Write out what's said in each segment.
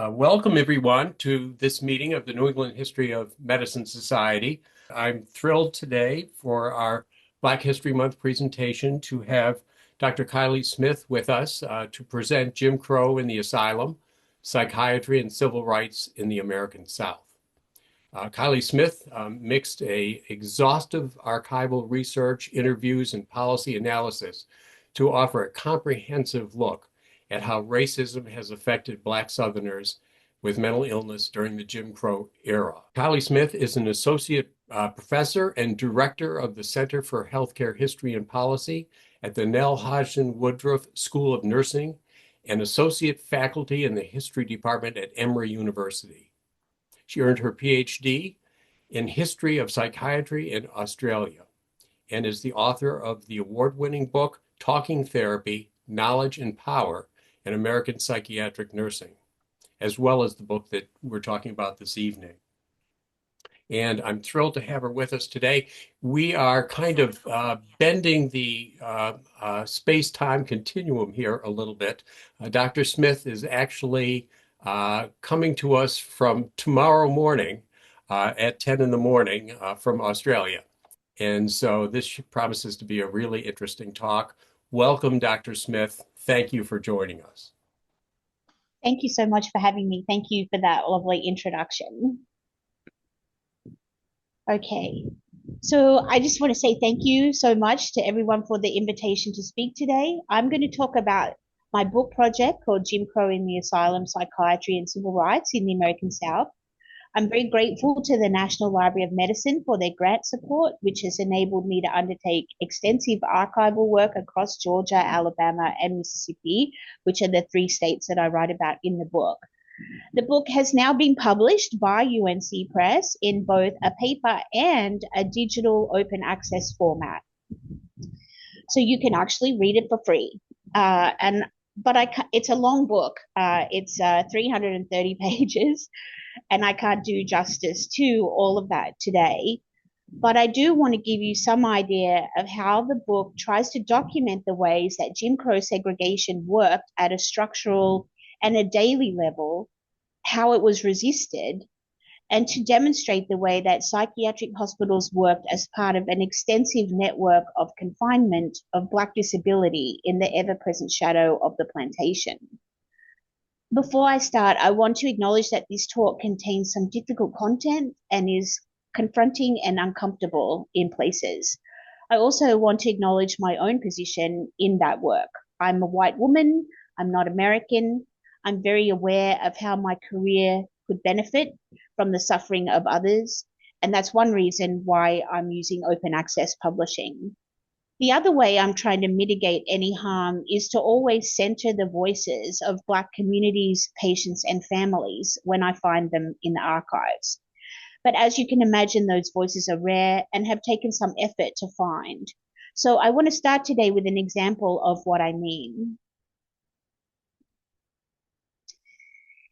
Welcome, everyone, to this meeting of the New England History of Medicine Society. I'm thrilled today for our Black History Month presentation to have Dr. Kylie Smith with us to present Jim Crow in the Asylum, Psychiatry and Civil Rights in the American South. Kylie Smith mixed a exhaustive archival research, interviews, and policy analysis to offer a comprehensive look at how racism has affected Black Southerners with mental illness during the Jim Crow era. Kylie Smith is an associate professor and director of the Center for Healthcare History and Policy at the Nell Hodgson Woodruff School of Nursing and associate faculty in the history department at Emory University. She earned her PhD in history of psychiatry in Australia and is the author of the award-winning book, Talking Therapy, Knowledge and Power in American Psychiatric Nursing, as well as the book that we're talking about this evening. And I'm thrilled to have her with us today. We are kind of bending the space-time continuum here a little bit. Dr. Smith is actually coming to us from tomorrow morning at 10 in the morning from Australia. And so this promises to be a really interesting talk. Welcome, Dr. Smith. Thank you for joining us. Thank you so much for having me. Thank you for that lovely introduction. Okay, so I just want to say thank you so much to everyone for the invitation to speak today. I'm going to talk about my book project called Jim Crow in the Asylum, Psychiatry and Civil Rights in the American South. I'm very grateful to the National Library of Medicine for their grant support, which has enabled me to undertake extensive archival work across Georgia, Alabama, and Mississippi, which are the three states that I write about in the book. The book has now been published by UNC Press in both a paper and a digital open access format. So you can actually read it for free. It's a long book. It's 330 pages. And I can't do justice to all of that today. But I do want to give you some idea of how the book tries to document the ways that Jim Crow segregation worked at a structural and a daily level, how it was resisted, and to demonstrate the way that psychiatric hospitals worked as part of an extensive network of confinement of Black disability in the ever-present shadow of the plantation. Before I start, I want to acknowledge that this talk contains some difficult content and is confronting and uncomfortable in places. I also want to acknowledge my own position in that work. I'm a white woman. I'm not American. I'm very aware of how my career could benefit from the suffering of others. And that's one reason why I'm using open access publishing. The other way I'm trying to mitigate any harm is to always center the voices of Black communities, patients, and families when I find them in the archives. But as you can imagine, those voices are rare and have taken some effort to find. So I want to start today with an example of what I mean.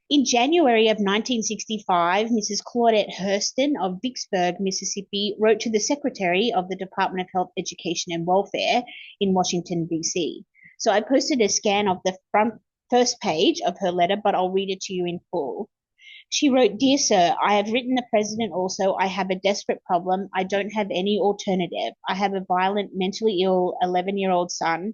In January of 1965, Mrs. Claudette Hurston of Vicksburg, Mississippi, wrote to the Secretary of the Department of Health, Education, and Welfare in Washington, D.C. So I posted a scan of the first page of her letter, but I'll read it to you in full. She wrote, "Dear Sir, I have written the President also. I have a desperate problem. I don't have any alternative. I have a violent, mentally ill 11-year-old son.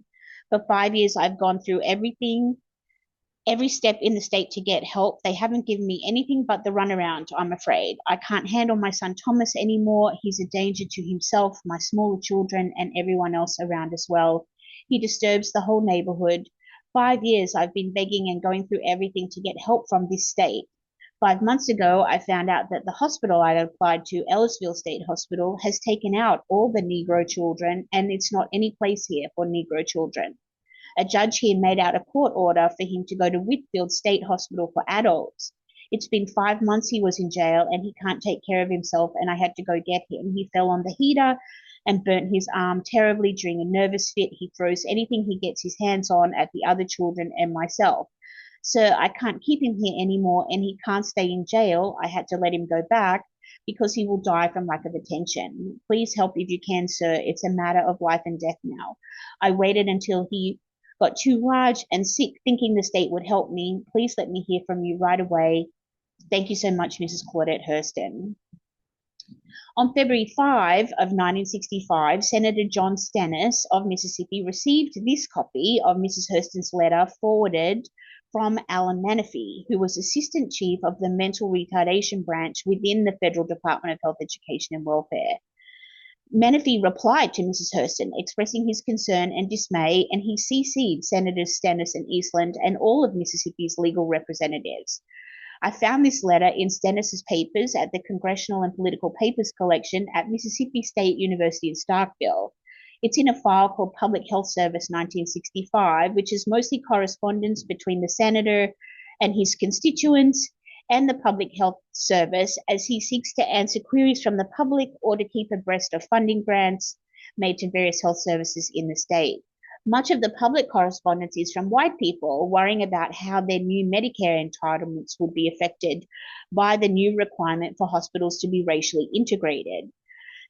For 5 years, I've gone through every step in the state to get help. They haven't given me anything but the runaround, I'm afraid. I can't handle my son Thomas anymore. He's a danger to himself, my smaller children, and everyone else around as well. He disturbs the whole neighborhood. 5 years I've been begging and going through everything to get help from this state. 5 months ago, I found out that the hospital I applied to, Ellisville State Hospital, has taken out all the Negro children, and it's not any place here for Negro children. A judge here made out a court order for him to go to Whitfield State Hospital for adults. It's been 5 months he was in jail and he can't take care of himself, and I had to go get him. He fell on the heater and burnt his arm terribly during a nervous fit. He throws anything he gets his hands on at the other children and myself. Sir, I can't keep him here anymore and he can't stay in jail. I had to let him go back because he will die from lack of attention. Please help if you can, sir. It's a matter of life and death now. I waited until he got too large and sick, thinking the state would help me. Please let me hear from you right away. Thank you so much, Mrs. Claudette Hurston. On February 5 of 1965, Senator John Stennis of Mississippi received this copy of Mrs. Hurston's letter forwarded from Alan Menifee, who was Assistant Chief of the Mental Retardation Branch within the Federal Department of Health, Education and Welfare. Menifee replied to Mrs. Hurston, expressing his concern and dismay, and he CC'd Senators Stennis and Eastland and all of Mississippi's legal representatives. I found this letter in Stennis's papers at the Congressional and Political Papers collection at Mississippi State University in Starkville. It's in a file called Public Health Service 1965, which is mostly correspondence between the senator and his constituents and the Public Health Service as he seeks to answer queries from the public or to keep abreast of funding grants made to various health services in the state. Much of the public correspondence is from white people worrying about how their new Medicare entitlements would be affected by the new requirement for hospitals to be racially integrated.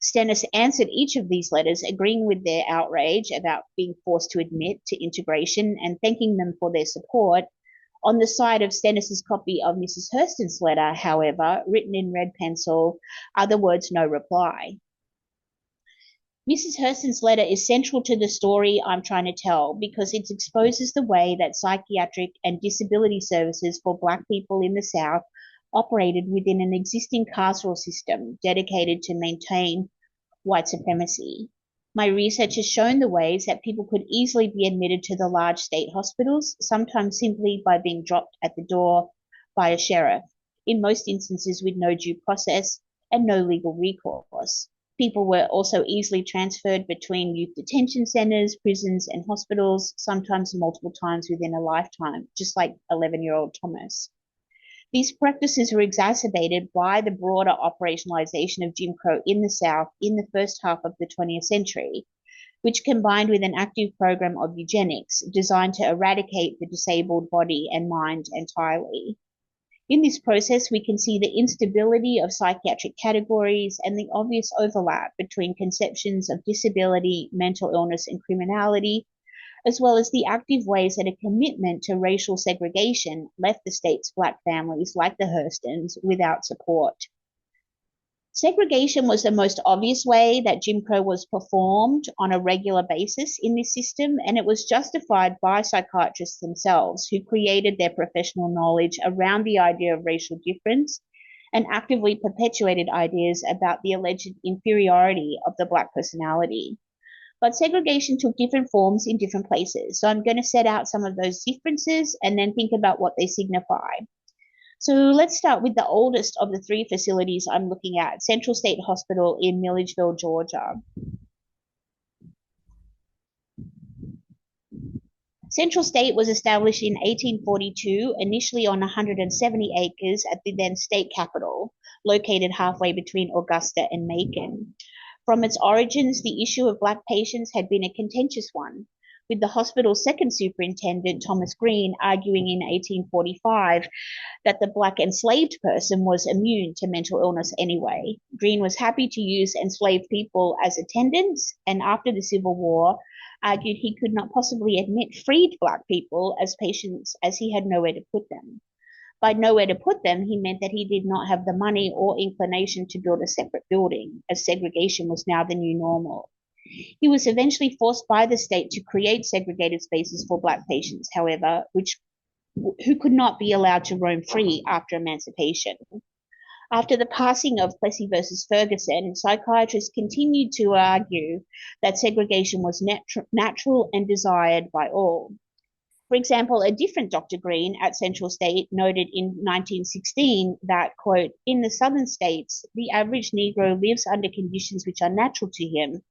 Stennis answered each of these letters, agreeing with their outrage about being forced to admit to integration and thanking them for their support. On the side of Stennis's copy of Mrs. Hurston's letter, however, written in red pencil, are the words "no reply." Mrs. Hurston's letter is central to the story I'm trying to tell because it exposes the way that psychiatric and disability services for Black people in the South operated within an existing carceral system dedicated to maintain white supremacy. My research has shown the ways that people could easily be admitted to the large state hospitals, sometimes simply by being dropped at the door by a sheriff, in most instances with no due process and no legal recourse. People were also easily transferred between youth detention centers, prisons, and hospitals, sometimes multiple times within a lifetime, just like 11-year-old Thomas. These practices were exacerbated by the broader operationalization of Jim Crow in the South in the first half of the 20th century, which combined with an active program of eugenics designed to eradicate the disabled body and mind entirely. In this process, we can see the instability of psychiatric categories and the obvious overlap between conceptions of disability, mental illness, and criminality, as well as the active ways that a commitment to racial segregation left the state's Black families, like the Hurstons, without support. Segregation was the most obvious way that Jim Crow was performed on a regular basis in this system, and it was justified by psychiatrists themselves who created their professional knowledge around the idea of racial difference and actively perpetuated ideas about the alleged inferiority of the Black personality. But segregation took different forms in different places. So I'm going to set out some of those differences and then think about what they signify. So let's start with the oldest of the three facilities I'm looking at, Central State Hospital in Milledgeville, Georgia. Central State was established in 1842, initially on 170 acres at the then state capital, located halfway between Augusta and Macon. From its origins, the issue of Black patients had been a contentious one, with the hospital's second superintendent, Thomas Green, arguing in 1845 that the Black enslaved person was immune to mental illness anyway. Green was happy to use enslaved people as attendants, and after the Civil War, argued he could not possibly admit freed Black people as patients as he had nowhere to put them. By nowhere to put them, he meant that he did not have the money or inclination to build a separate building, as segregation was now the new normal. He was eventually forced by the state to create segregated spaces for Black patients, however, who could not be allowed to roam free after emancipation. After the passing of Plessy versus Ferguson, psychiatrists continued to argue that segregation was natural and desired by all. For example, a different Dr. Green at Central State noted in 1916 that, quote, "In the southern states, the average Negro lives under conditions which are natural to him,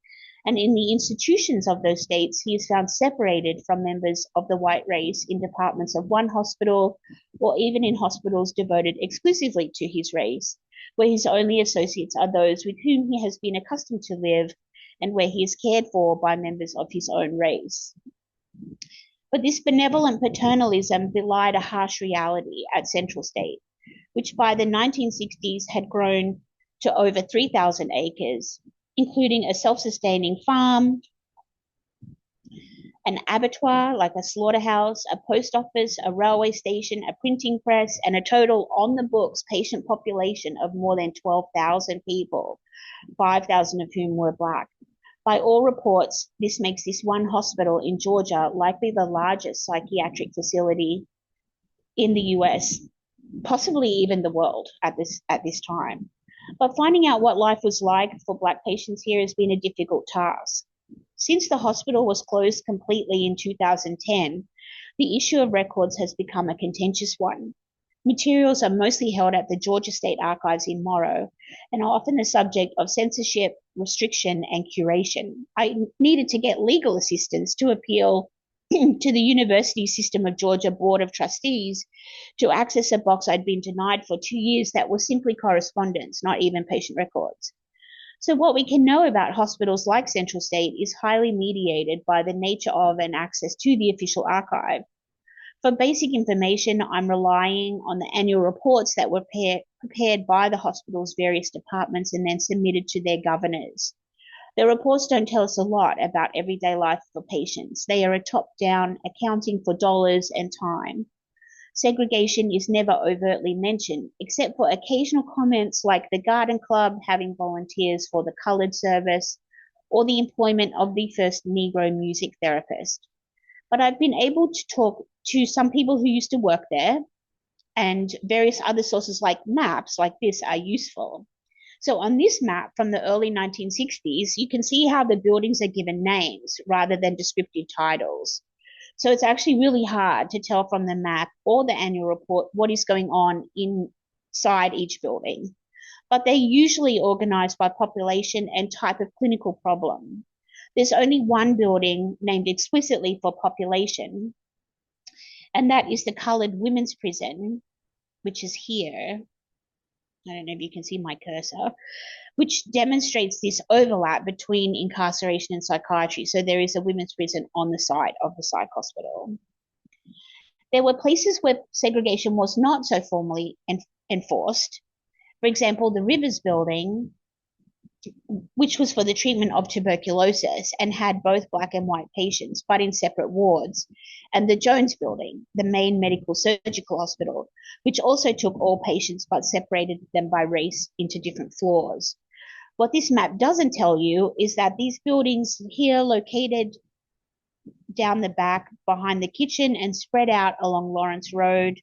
and in the institutions of those states, he is found separated from members of the white race in departments of one hospital, or even in hospitals devoted exclusively to his race, where his only associates are those with whom he has been accustomed to live, and where he is cared for by members of his own race." But this benevolent paternalism belied a harsh reality at Central State, which by the 1960s had grown to over 3,000 acres, including a self-sustaining farm, an abattoir, like a slaughterhouse, a post office, a railway station, a printing press, and a total on the books patient population of more than 12,000 people, 5,000 of whom were Black. By all reports, this makes this one hospital in Georgia likely the largest psychiatric facility in the US, possibly even the world at this time. But finding out what life was like for Black patients here has been a difficult task. Since the hospital was closed completely in 2010, the issue of records has become a contentious one. Materials are mostly held at the Georgia State Archives in Morrow and are often the subject of censorship, restriction, and curation. I needed to get legal assistance to appeal to the University System of Georgia Board of Trustees to access a box I'd been denied for 2 years that was simply correspondence, not even patient records. So what we can know about hospitals like Central State is highly mediated by the nature of and access to the official archive. For basic information, I'm relying on the annual reports that were prepared by the hospital's various departments and then submitted to their governors. The reports don't tell us a lot about everyday life for patients. They are a top-down accounting for dollars and time. Segregation is never overtly mentioned, except for occasional comments like the garden club having volunteers for the colored service or the employment of the first Negro music therapist. But I've been able to talk to some people who used to work there, and various other sources like maps like this are useful. So on this map from the early 1960s, you can see how the buildings are given names rather than descriptive titles. So it's actually really hard to tell from the map or the annual report what is going on inside each building. But they're usually organized by population and type of clinical problem. There's only one building named explicitly for population, and that is the Colored Women's Prison, which is here. I don't know if you can see my cursor, which demonstrates this overlap between incarceration and psychiatry. So there is a women's prison on the site of the psych hospital. There were places where segregation was not so formally enforced. For example, the Rivers building, which was for the treatment of tuberculosis and had both Black and white patients, but in separate wards, and the Jones building, the main medical surgical hospital, which also took all patients but separated them by race into different floors. What this map doesn't tell you is that these buildings here located down the back behind the kitchen and spread out along Lawrence Road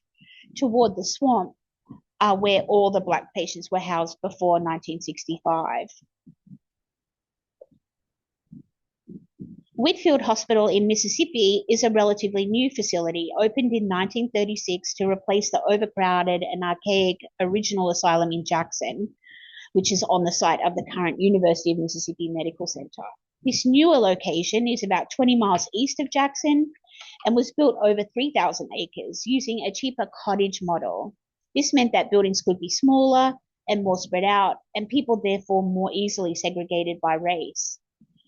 toward the swamp are where all the Black patients were housed before 1965. Whitfield Hospital in Mississippi is a relatively new facility, opened in 1936 to replace the overcrowded and archaic original asylum in Jackson, which is on the site of the current University of Mississippi Medical Center. This newer location is about 20 miles east of Jackson and was built over 3,000 acres using a cheaper cottage model. This meant that buildings could be smaller and more spread out, and people therefore more easily segregated by race.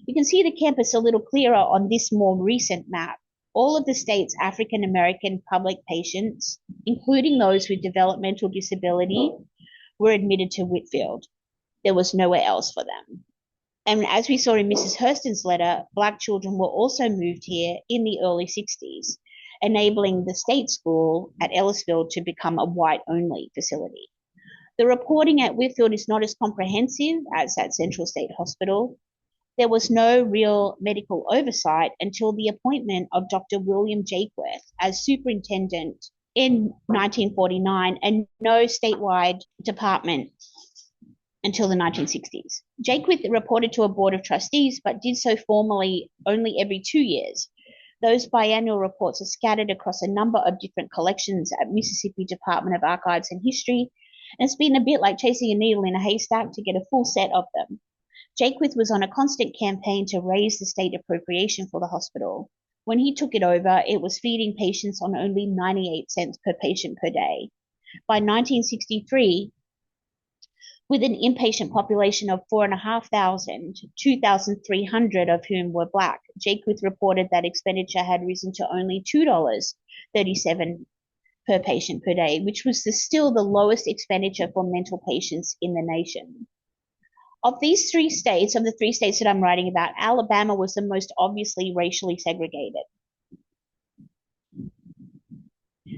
You can see the campus a little clearer on this more recent map. All of the state's African American public patients, including those with developmental disability, were admitted to Whitfield. There was nowhere else for them. And as we saw in Mrs. Hurston's letter, Black children were also moved here in the early 60s, enabling the state school at Ellisville to become a white-only facility. The reporting at Whitfield is not as comprehensive as at Central State Hospital. There was no real medical oversight until the appointment of Dr. William Jaquith as superintendent in 1949, and no statewide department until the 1960s. Jaquith reported to a board of trustees, but did so formally only every 2 years. Those biannual reports are scattered across a number of different collections at Mississippi Department of Archives and History, and it's been a bit like chasing a needle in a haystack to get a full set of them. Jaquith was on a constant campaign to raise the state appropriation for the hospital. When he took it over, it was feeding patients on only 98 cents per patient per day. By 1963, with an inpatient population of 4,500, 2,300 of whom were Black, Jaquith reported that expenditure had risen to only $2.37 per patient per day, which was still the lowest expenditure for mental patients in the nation. Of the three states that I'm writing about, Alabama was the most obviously racially segregated.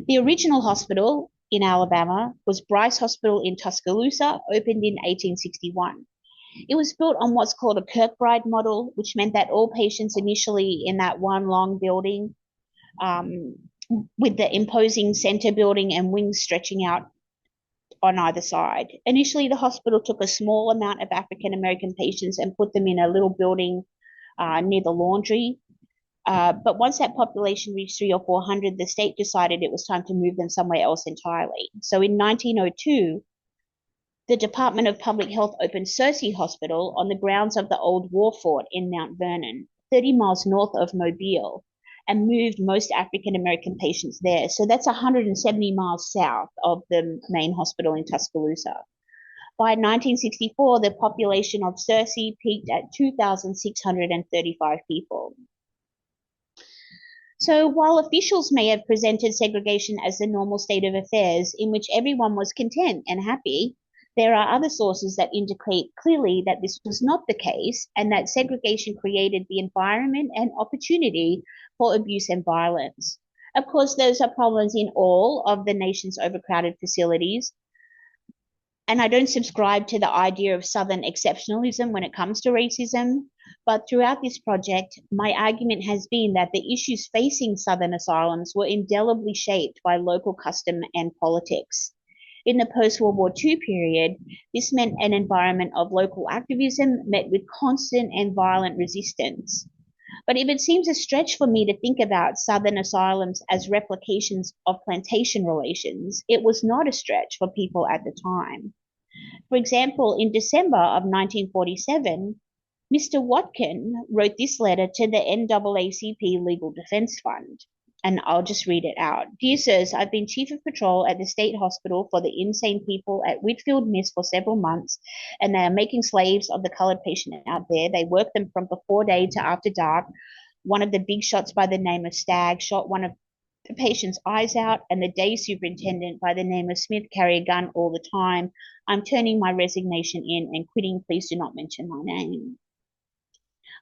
The original hospital in Alabama was Bryce Hospital in Tuscaloosa, opened in 1861. It was built on what's called a Kirkbride model, which meant that all patients initially in that one long building, um, with the imposing center building and wings stretching out on either side. Initially, the hospital took a small amount of African American patients and put them in a little building near the laundry. But once that population reached 300 or 400, the state decided it was time to move them somewhere else entirely. So in 1902, the Department of Public Health opened Searcy Hospital on the grounds of the old war fort in Mount Vernon, 30 miles north of Mobile, and moved most African American patients there. So that's 170 miles south of the main hospital in Tuscaloosa. By 1964, the population of Searcy peaked at 2,635 people. So while officials may have presented segregation as the normal state of affairs in which everyone was content and happy, there are other sources that indicate clearly that this was not the case and that segregation created the environment and opportunity for abuse and violence. Of course, those are problems in all of the nation's overcrowded facilities. And I don't subscribe to the idea of Southern exceptionalism when it comes to racism. But throughout this project, my argument has been that the issues facing Southern asylums were indelibly shaped by local custom and politics. In the post-World War II period, this meant an environment of local activism met with constant and violent resistance. But if it seems a stretch for me to think about Southern asylums as replications of plantation relations, it was not a stretch for people at the time. For example, in December of 1947, Mr. Watkin wrote this letter to the NAACP Legal Defense Fund, and I'll just read it out. Dear Sirs, I've been Chief of Patrol at the State Hospital for the Insane People at Whitfield, Miss for several months, and they are making slaves of the colored patient out there. They work them from before day to after dark. One of the big shots by the name of Stagg shot one of the patient's eyes out, and the day superintendent by the name of Smith carry a gun all the time. I'm turning my resignation in and quitting. Please do not mention my name.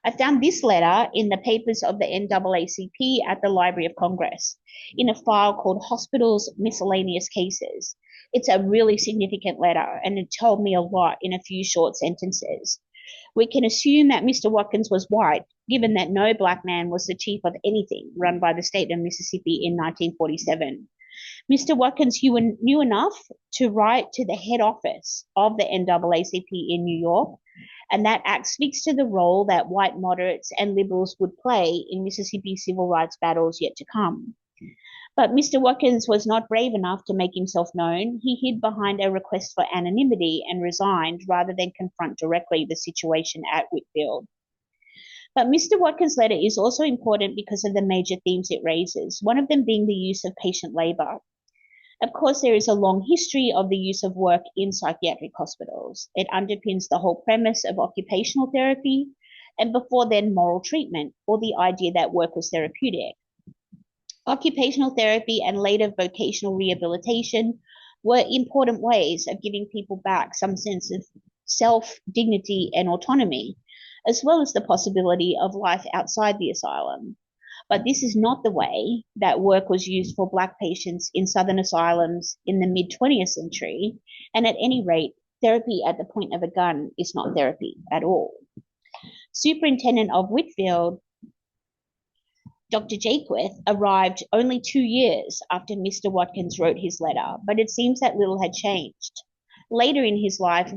I found this letter in the papers of the NAACP at the Library of Congress in a file called Hospitals Miscellaneous Cases. It's a really significant letter, and it told me a lot in a few short sentences. We can assume that Mr. Watkins was white, given that no black man was the chief of anything run by the state of Mississippi in 1947. Mr. Watkins knew enough to write to the head office of the NAACP in New York, and that act speaks to the role that white moderates and liberals would play in Mississippi's civil rights battles yet to come. But Mr. Watkins was not brave enough to make himself known. He hid behind a request for anonymity and resigned rather than confront directly the situation at Whitfield. But Mr. Watkins' letter is also important because of the major themes it raises, one of them being the use of patient labor. Of course, there is a long history of the use of work in psychiatric hospitals. It underpins the whole premise of occupational therapy, and before then, moral treatment, or the idea that work was therapeutic. Occupational therapy and later vocational rehabilitation were important ways of giving people back some sense of self, dignity, and autonomy, as well as the possibility of life outside the asylum. But this is not the way that work was used for Black patients in Southern asylums in the mid-20th century, and at any rate, therapy at the point of a gun is not therapy at all. Superintendent of Whitfield, Dr. Jaquith, arrived only 2 years after Mr. Watkins wrote his letter, but it seems that little had changed. Later in his life,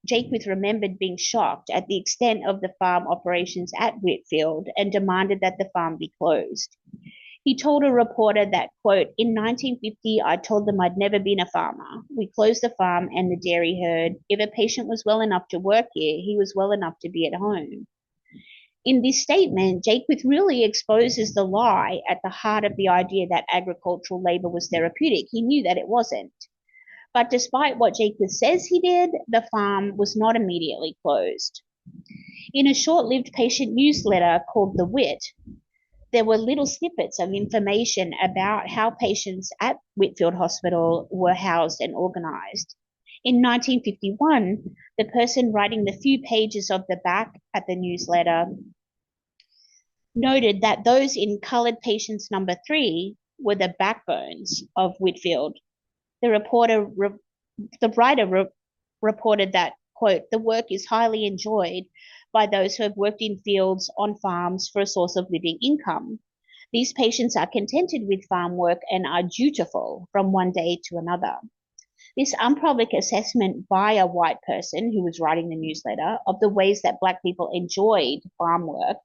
Jaquith remembered being shocked at the extent of the farm operations at Whitfield and demanded that the farm be closed. He told a reporter that, quote, in 1950, I told them I'd never been a farmer. We closed the farm and the dairy herd. If a patient was well enough to work here, he was well enough to be at home. In this statement, Jaquith really exposes the lie at the heart of the idea that agricultural labor was therapeutic. He knew that it wasn't. But despite what Jaquith says he did, the farm was not immediately closed. In a short-lived patient newsletter called The Wit, there were little snippets of information about how patients at Whitfield Hospital were housed and organized. In 1951, the person writing the few pages of the back at the newsletter noted that those in colored patients number 3 were the backbones of Whitfield. The writer reported that, quote, the work is highly enjoyed by those who have worked in fields on farms for a source of living income. These patients are contented with farm work and are dutiful from one day to another. This unpublic assessment by a white person who was writing the newsletter of the ways that Black people enjoyed farm work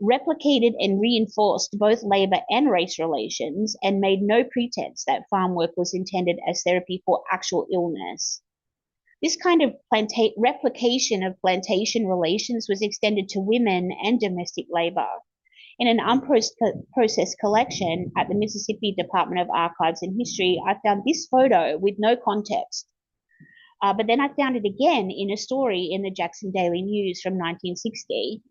replicated and reinforced both labor and race relations and made no pretense that farm work was intended as therapy for actual illness. This kind of replication of plantation relations was extended to women and domestic labor. In an unprocessed collection at the Mississippi Department of Archives and History, I found this photo with no context. But then I found it again in a story in the Jackson Daily News from 1960.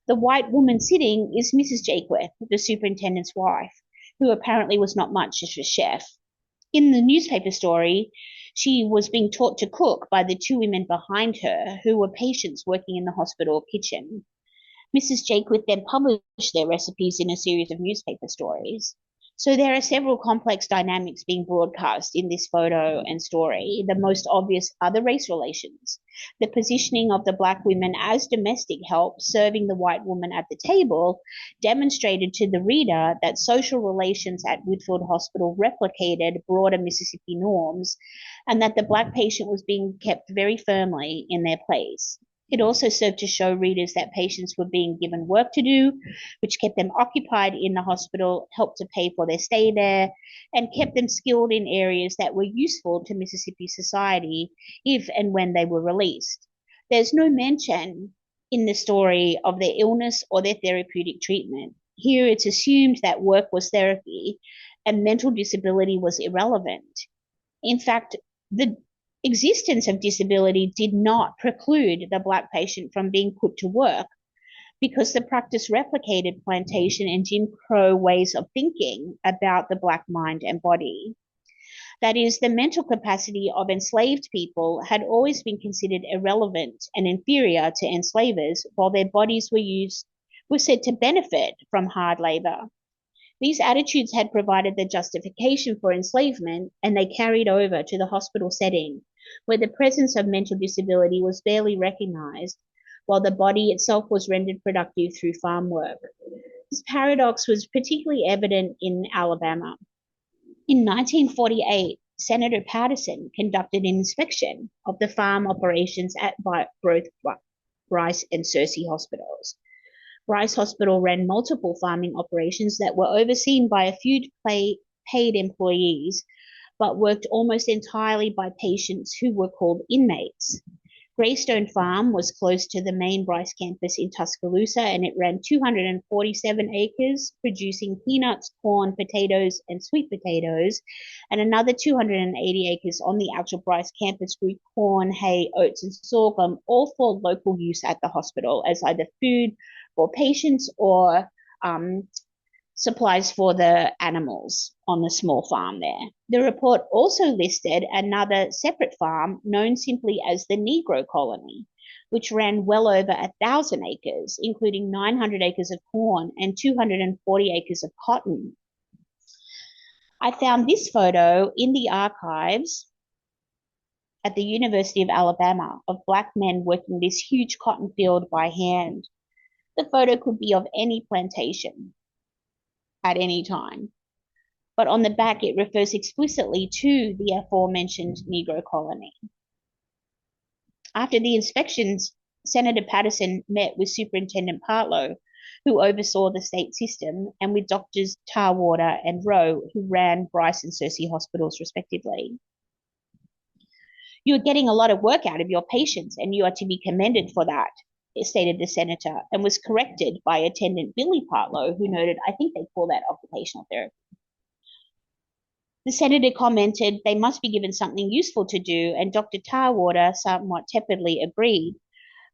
The white woman sitting is Mrs. Jaquith, the superintendent's wife, who apparently was not much as a chef. In the newspaper story, she was being taught to cook by the 2 women behind her who were patients working in the hospital kitchen. Mrs. Jaquith then published their recipes in a series of newspaper stories. So there are several complex dynamics being broadcast in this photo and story. The most obvious are the race relations, the positioning of the Black women as domestic help serving the white woman at the table demonstrated to the reader that social relations at Whitfield Hospital replicated broader Mississippi norms and that the Black patient was being kept very firmly in their place. It also served to show readers that patients were being given work to do, which kept them occupied in the hospital, helped to pay for their stay there, and kept them skilled in areas that were useful to Mississippi society if and when they were released. There's no mention in the story of their illness or their therapeutic treatment. Here it's assumed that work was therapy and mental disability was irrelevant. In fact, the existence of disability did not preclude the Black patient from being put to work because the practice replicated plantation and Jim Crow ways of thinking about the Black mind and body. That is, the mental capacity of enslaved people had always been considered irrelevant and inferior to enslavers, while their bodies were said to benefit from hard labor. These attitudes had provided the justification for enslavement, and they carried over to the hospital setting, where the presence of mental disability was barely recognized, while the body itself was rendered productive through farm work. This paradox was particularly evident in Alabama. In 1948, Senator Patterson conducted an inspection of the farm operations at both Bryce and Searcy hospitals. Bryce Hospital ran multiple farming operations that were overseen by a few paid employees, but worked almost entirely by patients who were called inmates. Greystone Farm was close to the main Bryce campus in Tuscaloosa, and it ran 247 acres, producing peanuts, corn, potatoes, and sweet potatoes, and another 280 acres on the actual Bryce campus grew corn, hay, oats, and sorghum, all for local use at the hospital as either food for patients or supplies for the animals on the small farm there. The report also listed another separate farm known simply as the Negro Colony, which ran well over 1,000 acres, including 900 acres of corn and 240 acres of cotton. I found this photo in the archives at the University of Alabama of Black men working this huge cotton field by hand. The photo could be of any plantation at any time, but on the back it refers explicitly to the aforementioned Negro Colony. After the inspections, Senator Patterson met with Superintendent Partlow, who oversaw the state system, and with Doctors Tarwater and Rowe, who ran Bryce and Searcy hospitals respectively. "You're getting a lot of work out of your patients, and you are to be commended for that," stated the senator, and was corrected by attendant Billy Partlow, who noted, "I think they call that occupational therapy." The senator commented they must be given something useful to do, and Dr. Tarwater somewhat tepidly agreed.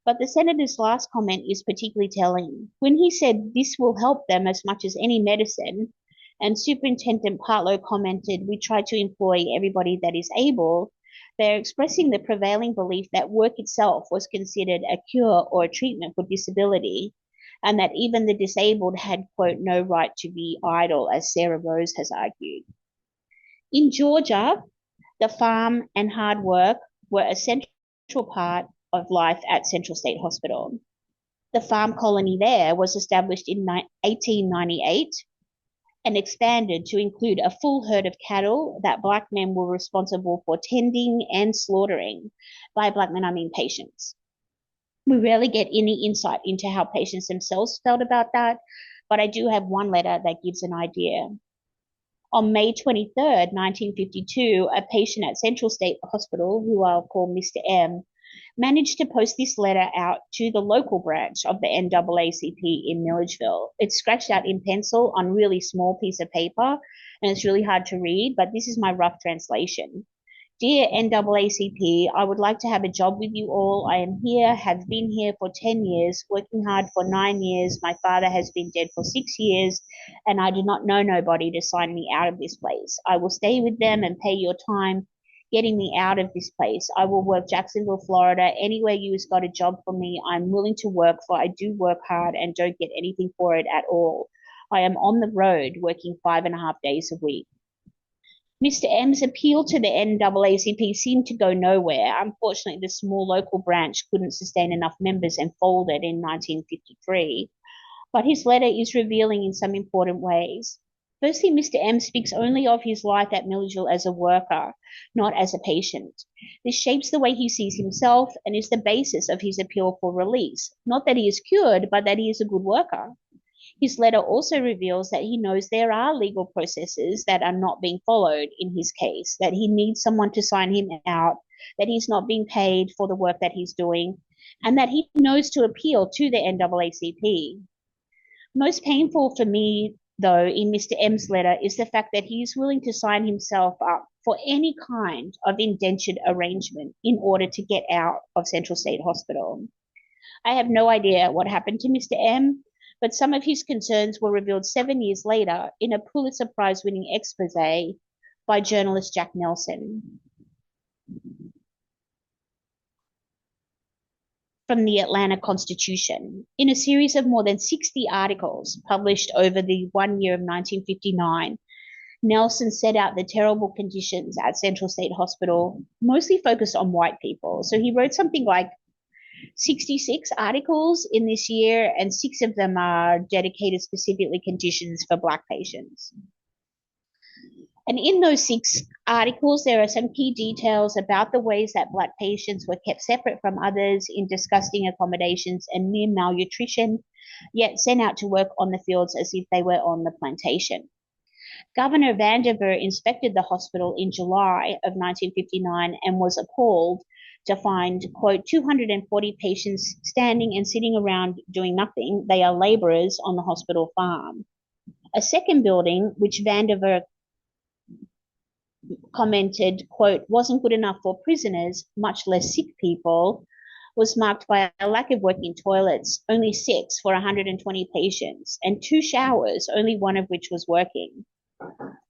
But the senator's last comment is particularly telling. When he said this will help them as much as any medicine, and Superintendent Partlow commented, "We try to employ everybody that is able," They're expressing the prevailing belief that work itself was considered a cure or a treatment for disability, and that even the disabled had, quote, no right to be idle, as Sarah Rose has argued. In Georgia, the farm and hard work were a central part of life at Central State Hospital. The farm colony there was established in 1898 and expanded to include a full herd of cattle that Black men were responsible for tending and slaughtering. By Black men, I mean patients. We rarely get any insight into how patients themselves felt about that, but I do have one letter that gives an idea. On May 23rd, 1952, a patient at Central State Hospital, who I'll call Mr. M, managed to post this letter out to the local branch of the NAACP in Milledgeville. It's scratched out in pencil on a really small piece of paper, and it's really hard to read, but this is my rough translation. Dear NAACP, I would like to have a job with you all. I am here, have been here for 10 years, working hard for 9 years. My father has been dead for 6 years, and I do not know nobody to sign me out of this place. I will stay with them and pay your time getting me out of this place. I will work Jacksonville, Florida, anywhere you has got a job for me. I'm willing to work, for I do work hard and don't get anything for it at all. I am on the road working 5.5 days a week. Mr. M's appeal to the NAACP seemed to go nowhere. Unfortunately, the small local branch couldn't sustain enough members and folded in 1953. But his letter is revealing in some important ways. Firstly, Mr. M speaks only of his life at Milledgeville as a worker, not as a patient. This shapes the way he sees himself and is the basis of his appeal for release. Not that he is cured, but that he is a good worker. His letter also reveals that he knows there are legal processes that are not being followed in his case, that he needs someone to sign him out, that he's not being paid for the work that he's doing, and that he knows to appeal to the NAACP. Most painful for me, though, in Mr. M's letter is the fact that he is willing to sign himself up for any kind of indentured arrangement in order to get out of Central State Hospital. I have no idea what happened to Mr. M, but some of his concerns were revealed 7 years later in a Pulitzer Prize-winning expose by journalist Jack Nelson. From the Atlanta Constitution. In a series of more than 60 articles published over the 1 year of 1959, Nelson set out the terrible conditions at Central State Hospital, mostly focused on white people. So he wrote something like 66 articles in this year, and 6 of them are dedicated specifically conditions for Black patients. And in those 6 articles, there are some key details about the ways that Black patients were kept separate from others in disgusting accommodations and near malnutrition, yet sent out to work on the fields as if they were on the plantation. Governor Vandiver inspected the hospital in July of 1959 and was appalled to find, quote, 240 patients standing and sitting around doing nothing. They are laborers on the hospital farm. A second building, which Vandiver commented, quote, wasn't good enough for prisoners, much less sick people, was marked by a lack of working toilets, only 6 for 120 patients, and 2 showers, only one of which was working.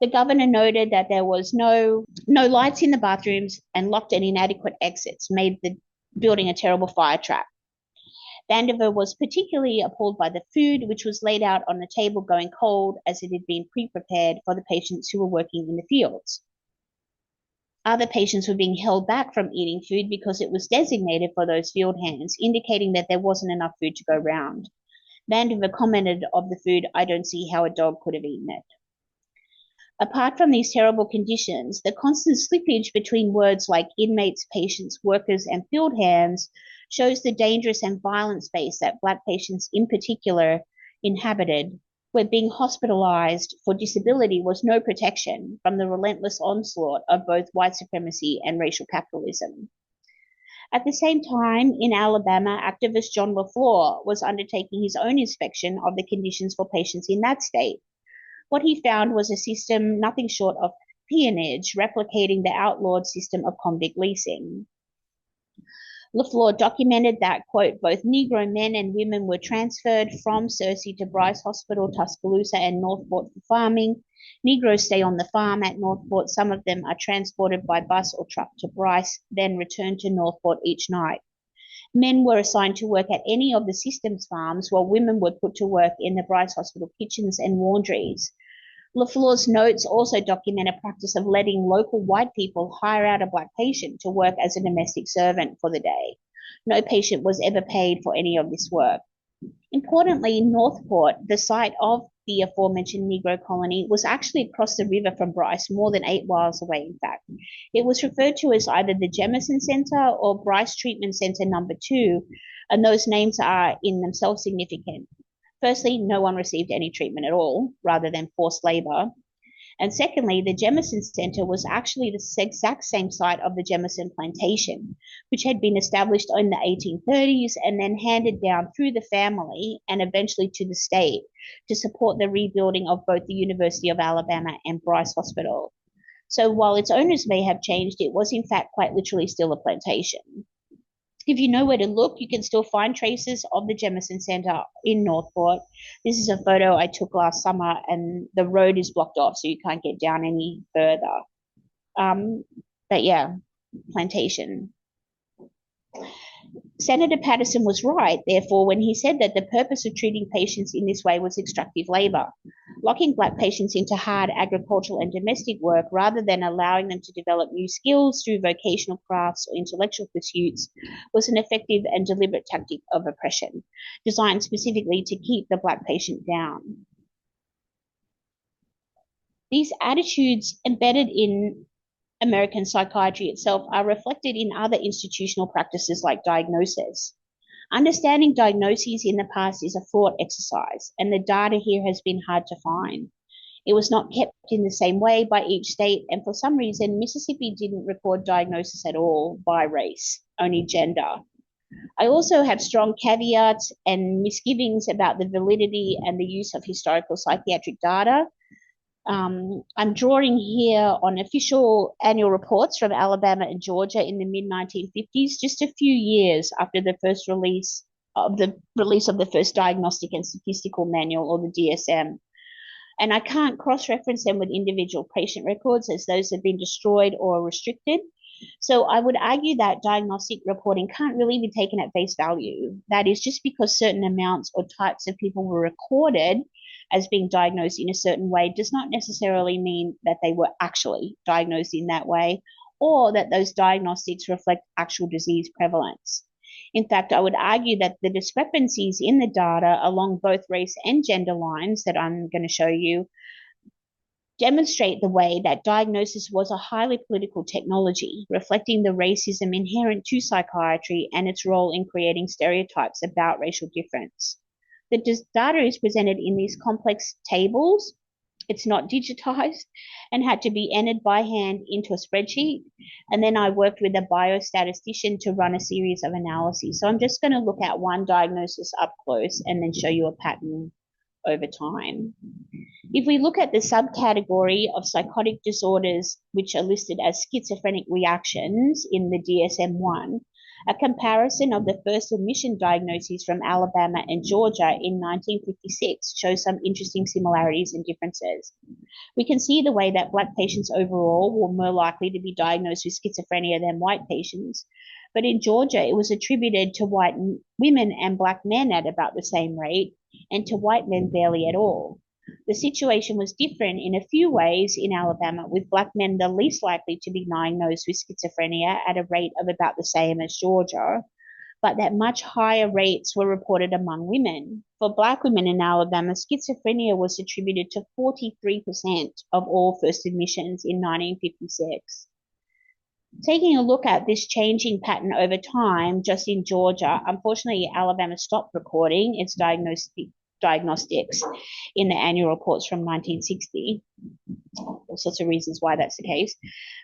The governor noted that there was no lights in the bathrooms, and locked and inadequate exits made the building a terrible fire trap. Vandiver was particularly appalled by the food, which was laid out on the table going cold as it had been pre-prepared for the patients who were working in the fields. Other patients were being held back from eating food because it was designated for those field hands, indicating that there wasn't enough food to go round. Vandiver commented of the food, "I don't see how a dog could have eaten it." Apart from these terrible conditions, the constant slippage between words like inmates, patients, workers, and field hands shows the dangerous and violent space that Black patients in particular inhabited, where being hospitalized for disability was no protection from the relentless onslaught of both white supremacy and racial capitalism. At the same time, in Alabama, activist John LaFleur was undertaking his own inspection of the conditions for patients in that state. What he found was a system nothing short of peonage, replicating the outlawed system of convict leasing. LaFleur documented that, quote, both Negro men and women were transferred from Searcy to Bryce Hospital, Tuscaloosa, and Northport for farming. Negroes stay on the farm at Northport. Some of them are transported by bus or truck to Bryce, then returned to Northport each night. Men were assigned to work at any of the system's farms, while women were put to work in the Bryce Hospital kitchens and laundries. LaFleur's notes also document a practice of letting local white people hire out a black patient to work as a domestic servant for the day. No patient was ever paid for any of this work. Importantly, Northport, the site of the aforementioned Negro colony, was actually across the river from Bryce, more than 8 miles away, in fact. It was referred to as either the Jemison Center or Bryce Treatment Center number 2, and those names are in themselves significant. Firstly, no one received any treatment at all, rather than forced labor. And secondly, the Jemison Center was actually the exact same site of the Jemison Plantation, which had been established in the 1830s and then handed down through the family and eventually to the state to support the rebuilding of both the University of Alabama and Bryce Hospital. So while its owners may have changed, it was in fact quite literally still a plantation. If you know where to look, you can still find traces of the Jemison Center in Northport. This is a photo I took last summer, and the road is blocked off, so you can't get down any further. But yeah, plantation. Senator Patterson was right, therefore, when he said that the purpose of treating patients in this way was extractive labor. Locking black patients into hard agricultural and domestic work rather than allowing them to develop new skills through vocational crafts or intellectual pursuits was an effective and deliberate tactic of oppression, designed specifically to keep the black patient down. These attitudes embedded in American psychiatry itself are reflected in other institutional practices like diagnosis. Understanding diagnoses in the past is a fraught exercise, and the data here has been hard to find. It was not kept in the same way by each state, and for some reason, Mississippi didn't record diagnosis at all by race, only gender. I also have strong caveats and misgivings about the validity and the use of historical psychiatric data. I'm drawing here on official annual reports from Alabama and Georgia in the mid-1950s, just a few years after the first release of the first Diagnostic and Statistical Manual, or the DSM. And I can't cross-reference them with individual patient records, as those have been destroyed or restricted. So I would argue that diagnostic reporting can't really be taken at face value. That is, just because certain amounts or types of people were recorded as being diagnosed in a certain way does not necessarily mean that they were actually diagnosed in that way, or that those diagnostics reflect actual disease prevalence. In fact, I would argue that the discrepancies in the data along both race and gender lines that I'm going to show you demonstrate the way that diagnosis was a highly political technology, reflecting the racism inherent to psychiatry and its role in creating stereotypes about racial difference. The data is presented in these complex tables. It's not digitized and had to be entered by hand into a spreadsheet. And then I worked with a biostatistician to run a series of analyses. So I'm just going to look at one diagnosis up close and then show you a pattern over time. If we look at the subcategory of psychotic disorders, which are listed as schizophrenic reactions in the DSM-1, a comparison of the first admission diagnoses from Alabama and Georgia in 1956 shows some interesting similarities and differences. We can see the way that Black patients overall were more likely to be diagnosed with schizophrenia than white patients, but in Georgia it was attributed to white women and Black men at about the same rate, and to white men barely at all. The situation was different in a few ways in Alabama, with Black men the least likely to be diagnosed with schizophrenia at a rate of about the same as Georgia, but that much higher rates were reported among women. For Black women in Alabama, schizophrenia was attributed to 43% of all first admissions in 1956. Taking a look at this changing pattern over time, just in Georgia, unfortunately, Alabama stopped recording its diagnostics in the annual reports from 1960. All sorts of reasons why that's the case.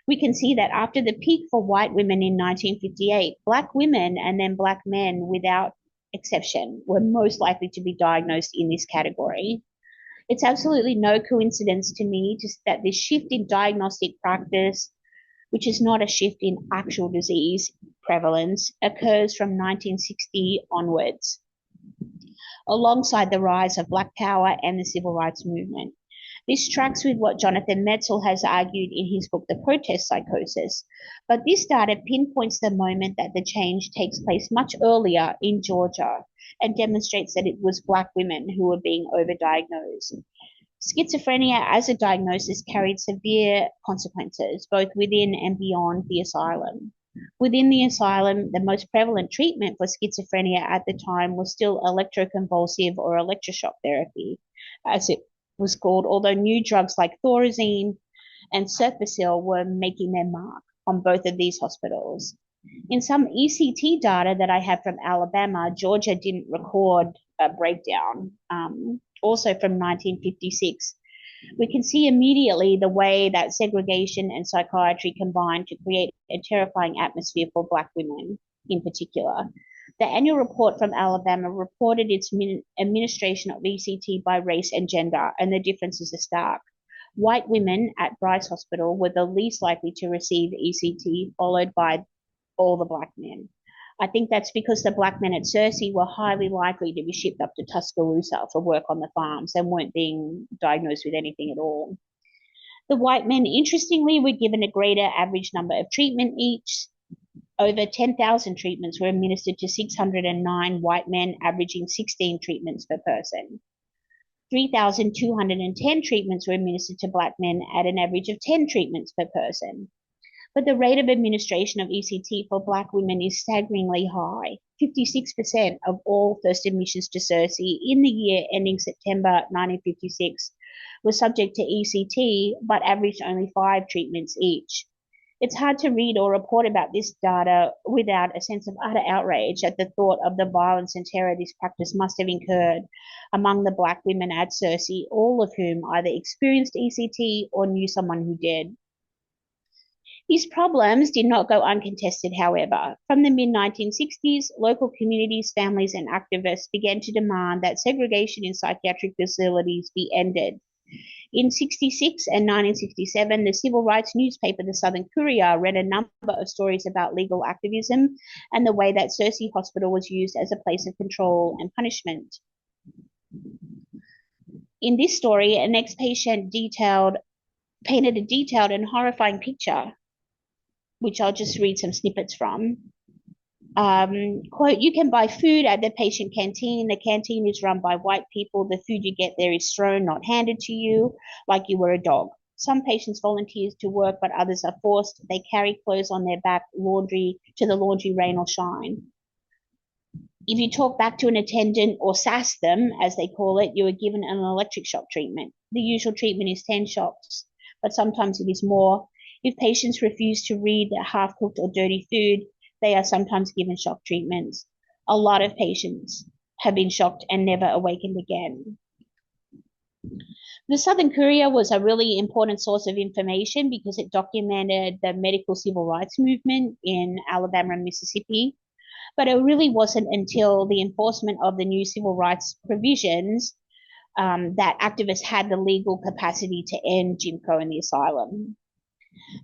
We can see that after the peak for white women in 1958, Black women and then Black men, without exception, were most likely to be diagnosed in this category. It's absolutely no coincidence to me that this shift in diagnostic practice, which is not a shift in actual disease, prevalence occurs from 1960 onwards, alongside the rise of Black Power and the Civil Rights Movement. This tracks with what Jonathan Metzl has argued in his book, The Protest Psychosis, but this data pinpoints the moment that the change takes place much earlier in Georgia and demonstrates that it was Black women who were being overdiagnosed. Schizophrenia as a diagnosis carried severe consequences, both within and beyond the asylum. Within the asylum, the most prevalent treatment for schizophrenia at the time was still electroconvulsive or electroshock therapy, as it was called, although new drugs like thorazine and serpacil were making their mark on both of these hospitals. In some ECT data that I have from Alabama, Georgia didn't record a breakdown. Also from 1956, we can see immediately the way that segregation and psychiatry combined to create a terrifying atmosphere for Black women in particular. The annual report from Alabama reported its administration of ECT by race and gender, and the differences are stark. White women at Bryce Hospital were the least likely to receive ECT, followed by all the Black men. I think that's because the Black men at Searcy were highly likely to be shipped up to Tuscaloosa for work on the farms and weren't being diagnosed with anything at all. The white men, interestingly, were given a greater average number of treatment each. Over 10,000 treatments were administered to 609 white men, averaging 16 treatments per person. 3,210 treatments were administered to Black men at an average of 10 treatments per person. But the rate of administration of ECT for Black women is staggeringly high. 56% of all first admissions to Searcy in the year ending September 1956 were subject to ECT, but averaged only 5 treatments each. It's hard to read or report about this data without a sense of utter outrage at the thought of the violence and terror this practice must have incurred among the Black women at Searcy, all of whom either experienced ECT or knew someone who did. These problems did not go uncontested, however. From the mid-1960s, local communities, families, and activists began to demand that segregation in psychiatric facilities be ended. In 1966 and 1967, the civil rights newspaper, the Southern Courier, read a number of stories about legal activism and the way that Searcy Hospital was used as a place of control and punishment. In this story, an ex-patient painted a detailed and horrifying picture, which I'll just read some snippets from. Quote, "You can buy food at the patient canteen. The canteen is run by white people. The food you get there is thrown, not handed to you, like you were a dog. Some patients volunteer to work, but others are forced. They carry clothes on their back, to the laundry, rain or shine. If you talk back to an attendant or sass them, as they call it, you are given an electric shock treatment. The usual treatment is 10 shocks, but sometimes it is more. If patients refuse to read half-cooked or dirty food, they are sometimes given shock treatments. A lot of patients have been shocked and never awakened again." The Southern Courier was a really important source of information because it documented the medical civil rights movement in Alabama and Mississippi. But it really wasn't until the enforcement of the new civil rights provisions that activists had the legal capacity to end Jim Crow in the asylum.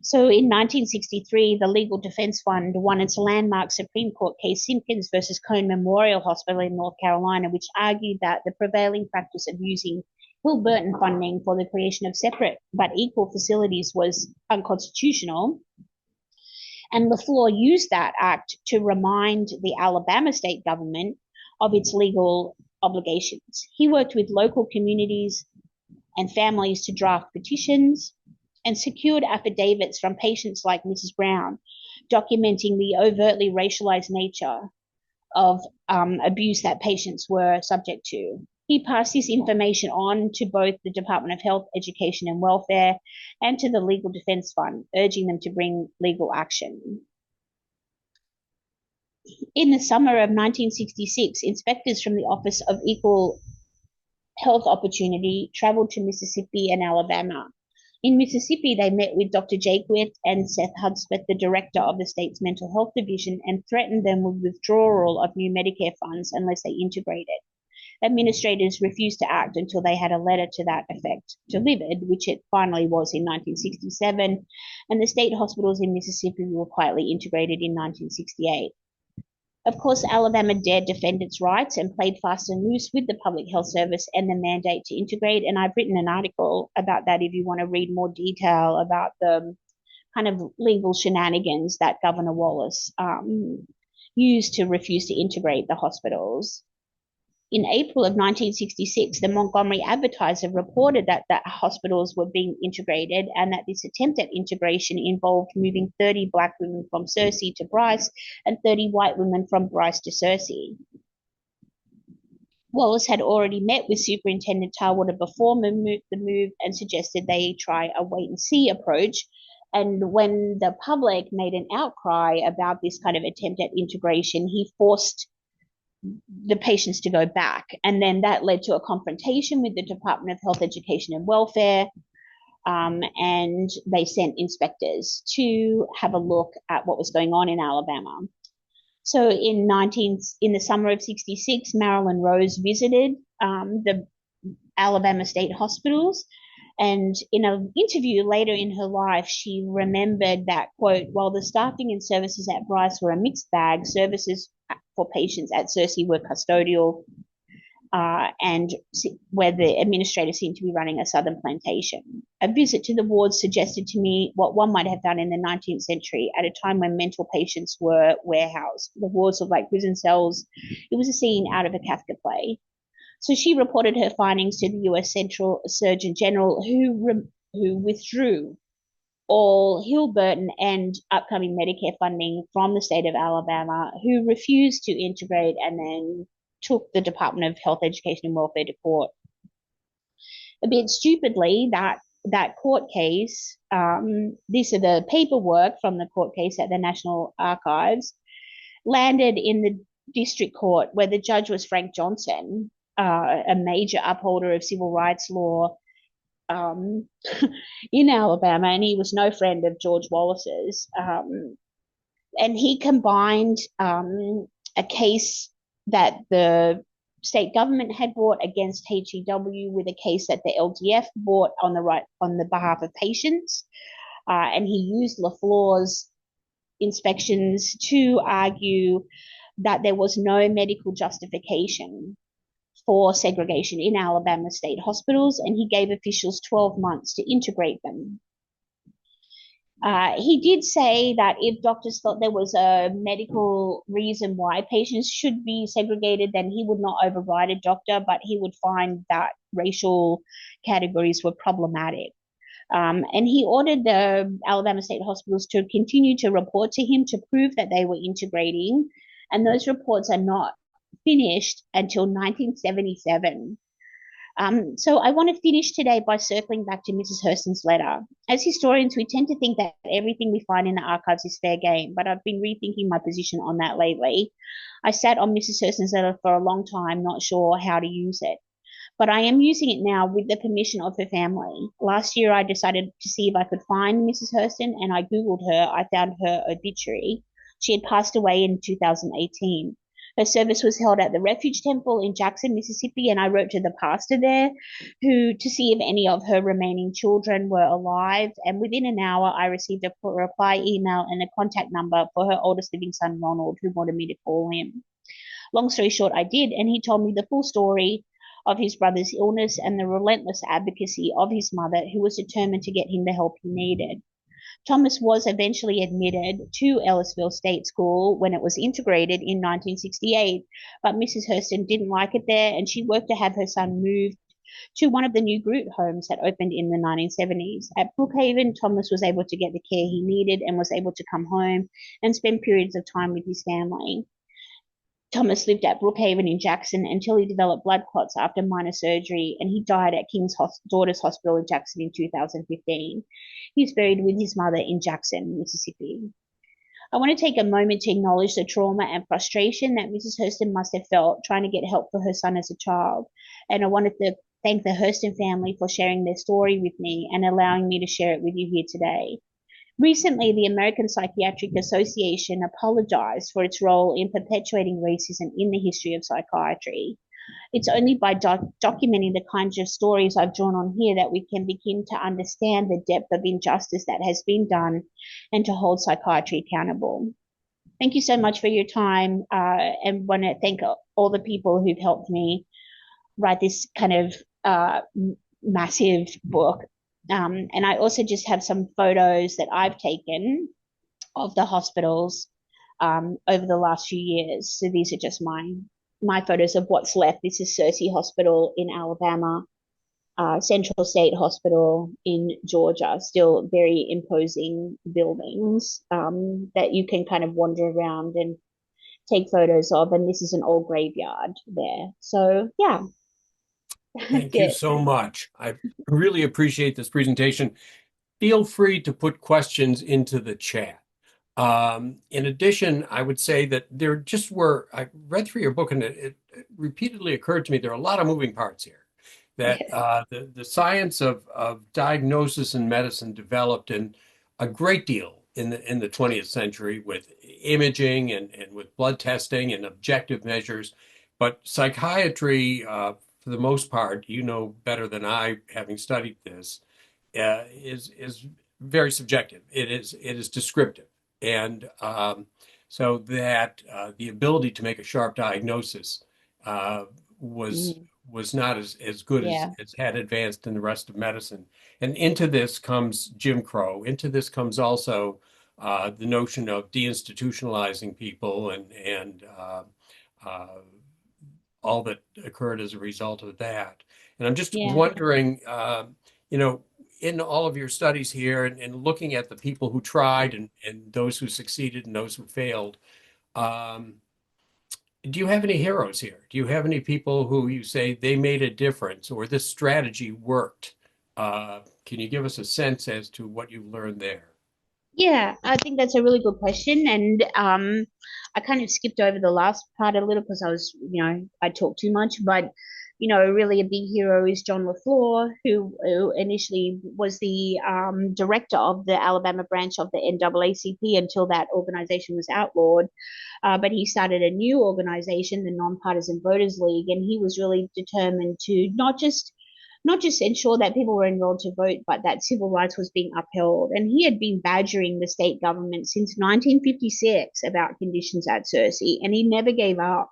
So in 1963, the Legal Defense Fund won its landmark Supreme Court case Simpkins versus Cone Memorial Hospital in North Carolina, which argued that the prevailing practice of using Will Burton funding for the creation of separate but equal facilities was unconstitutional. And LaFleur used that act to remind the Alabama state government of its legal obligations. He worked with local communities and families to draft petitions and secured affidavits from patients like Mrs. Brown, documenting the overtly racialized nature of abuse that patients were subject to. He passed this information on to both the Department of Health, Education and Welfare and to the Legal Defense Fund, urging them to bring legal action. In the summer of 1966, inspectors from the Office of Equal Health Opportunity traveled to Mississippi and Alabama. In Mississippi, they met with Dr. Jaquith and Seth Hudspeth, the director of the state's mental health division, and threatened them with withdrawal of new Medicare funds unless they integrated. Administrators refused to act until they had a letter to that effect delivered, which it finally was in 1967, and the state hospitals in Mississippi were quietly integrated in 1968. Of course, Alabama dared defend its rights and played fast and loose with the Public Health Service and the mandate to integrate. And I've written an article about that if you want to read more detail about the kind of legal shenanigans that Governor Wallace used to refuse to integrate the hospitals. In April of 1966, the Montgomery Advertiser reported that hospitals were being integrated and that this attempt at integration involved moving 30 Black women from Searcy to Bryce and 30 white women from Bryce to Searcy. Wallace had already met with Superintendent Tarwater before the move and suggested they try a wait-and-see approach. And when the public made an outcry about this kind of attempt at integration, he forced the patients to go back. And then that led to a confrontation with the Department of Health, Education and Welfare. And they sent inspectors to have a look at what was going on in Alabama. So in the summer of 66, Marilyn Rose visited the Alabama state hospitals. And in an interview later in her life, she remembered that, quote, while the staffing and services at Bryce were a mixed bag, services for patients at Searcy were custodial, and where the administrator seemed to be running a southern plantation. A visit to the wards suggested to me what one might have done in the 19th century at a time when mental patients were warehoused. The wards looked like prison cells. It was a scene out of a Kafka play. So she reported her findings to the U.S. Central Surgeon General, who withdrew all Hill Burton and upcoming Medicare funding from the state of Alabama, who refused to integrate and then took the Department of Health, Education and Welfare to court. A bit stupidly, that court case, these are the paperwork from the court case at the National Archives, landed in the district court where the judge was Frank Johnson, a major upholder of civil rights law in Alabama, and he was no friend of George Wallace's. And he combined a case that the state government had brought against HEW with a case that the LDF brought on the behalf of patients, and he used LaFleur's inspections to argue that there was no medical justification for segregation in Alabama state hospitals, and he gave officials 12 months to integrate them. He did say that if doctors thought there was a medical reason why patients should be segregated, then he would not override a doctor, but he would find that racial categories were problematic. And he ordered the Alabama state hospitals to continue to report to him to prove that they were integrating, and those reports are not finished until 1977. So I want to finish today by circling back to Mrs. Hurston's letter. As historians, we tend to think that everything we find in the archives is fair game, but I've been rethinking my position on that lately. I sat on Mrs. Hurston's letter for a long time, not sure how to use it, but I am using it now with the permission of her family. Last year, I decided to see if I could find Mrs. Hurston, and I Googled her. I found her obituary. She had passed away in 2018. Her service was held at the Refuge Temple in Jackson, Mississippi, and I wrote to the pastor there to see if any of her remaining children were alive. And within an hour, I received a reply email and a contact number for her oldest living son, Ronald, who wanted me to call him. Long story short, I did, and he told me the full story of his brother's illness and the relentless advocacy of his mother, who was determined to get him the help he needed. Thomas was eventually admitted to Ellisville State School when it was integrated in 1968, but Mrs. Hurston didn't like it there, and she worked to have her son moved to one of the new group homes that opened in the 1970s. At Brookhaven, Thomas was able to get the care he needed and was able to come home and spend periods of time with his family. Thomas lived at Brookhaven in Jackson until he developed blood clots after minor surgery, and he died at King's Daughters Hospital in Jackson in 2015. He's buried with his mother in Jackson, Mississippi. I want to take a moment to acknowledge the trauma and frustration that Mrs. Hurston must have felt trying to get help for her son as a child. And I wanted to thank the Hurston family for sharing their story with me and allowing me to share it with you here today. Recently, the American Psychiatric Association apologized for its role in perpetuating racism in the history of psychiatry. It's only by documenting the kinds of stories I've drawn on here that we can begin to understand the depth of injustice that has been done and to hold psychiatry accountable. Thank you so much for your time, and want to thank all the people who've helped me write this kind of massive book. And I also just have some photos that I've taken of the hospitals over the last few years. So these are just my photos of what's left. This is Searcy Hospital in Alabama, Central State Hospital in Georgia, still very imposing buildings that you can kind of wander around and take photos of. And this is an old graveyard there. So yeah, that's Thank you it. so much. I really appreciate this presentation. Feel free to put questions into the chat. In addition, I would say that I read through your book and it repeatedly occurred to me there are a lot of moving parts here. That Yes. the science of diagnosis and medicine developed in a great deal in the 20th century with imaging and with blood testing and objective measures. But psychiatry, for the most part, you know better than I, having studied this, is very subjective. It is descriptive, and so that the ability to make a sharp diagnosis uh, was Mm, was not as good yeah, as had advanced in the rest of medicine. And into this comes Jim Crow. Into this comes also the notion of deinstitutionalizing people and uh, all that occurred as a result of that. And I'm just yeah. wondering, you know, in all of your studies here and looking at the people who tried and those who succeeded and those who failed, um, do you have any heroes here? Do you have any people who you say they made a difference or this strategy worked? Can you give us a sense as to what you've learned there? Yeah, I think that's a really good question. And I kind of skipped over the last part a little because I talked too much. But, really a big hero is John LaFleur, who initially was the director of the Alabama branch of the NAACP until that organization was outlawed. But he started a new organization, the Nonpartisan Voters League, and he was really determined to not just ensure that people were enrolled to vote, but that civil rights was being upheld. And he had been badgering the state government since 1956 about conditions at Searcy, and he never gave up.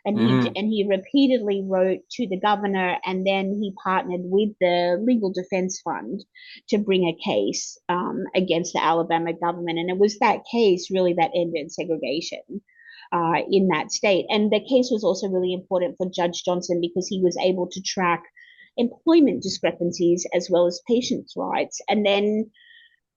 And he Mhm. and he repeatedly wrote to the governor, and then he partnered with the Legal Defense Fund to bring a case against the Alabama government. And it was that case really that ended segregation in that state. And the case was also really important for Judge Johnson because he was able to track employment discrepancies as well as patients' rights. And then,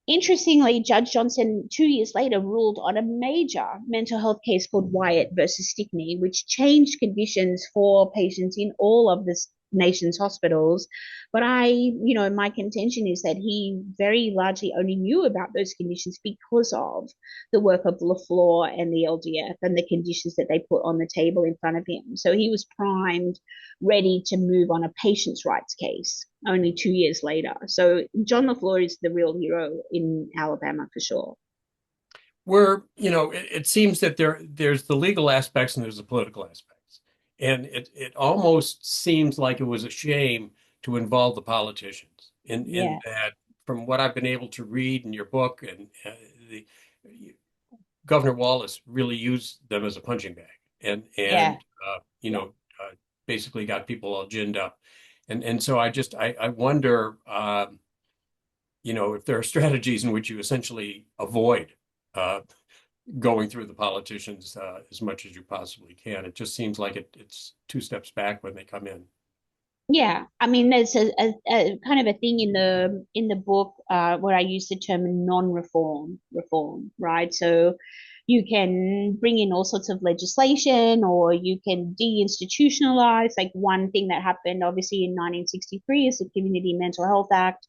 interestingly, Judge Johnson 2 years later ruled on a major mental health case called Wyatt versus Stickney, which changed conditions for patients in all of the nation's hospitals. But my contention is that he very largely only knew about those conditions because of the work of LaFleur and the LDF and the conditions that they put on the table in front of him. So he was primed, ready to move on a patient's rights case only 2 years later. So John LaFleur is the real hero in Alabama for sure. It seems that there's the legal aspects and there's the political aspects. And it almost seems like it was a shame to involve the politicians in Yeah, that from what I've been able to read in your book and the Governor Wallace really used them as a punching bag yeah, and yeah. basically got people all ginned up. And so I wonder if there are strategies in which you essentially avoid uh, going through the politicians as much as you possibly can. It just seems like it's two steps back when they come in. Yeah, I mean, there's a kind of a thing in the book where I use the term reform, right? So you can bring in all sorts of legislation, or you can deinstitutionalize. Like one thing that happened, obviously, in 1963 is the Community Mental Health Act,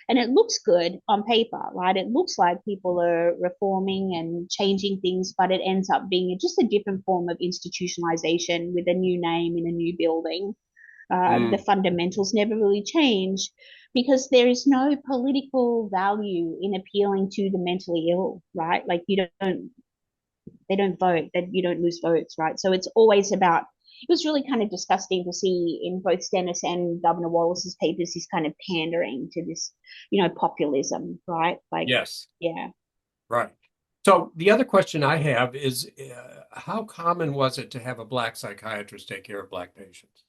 and it looks good on paper, right? It looks like people are reforming and changing things, but it ends up being just a different form of institutionalization with a new name in a new building. The Mm. fundamentals never really change because there is no political value in appealing to the mentally ill, right? Like they don't vote, that you don't lose votes, right? So it's always about it was really kind of disgusting to see in both Stennis and Governor Wallace's papers this kind of pandering to this, populism, right? Like, Yes, yeah. right. So the other question I have is, how common was it to have a Black psychiatrist take care of Black patients?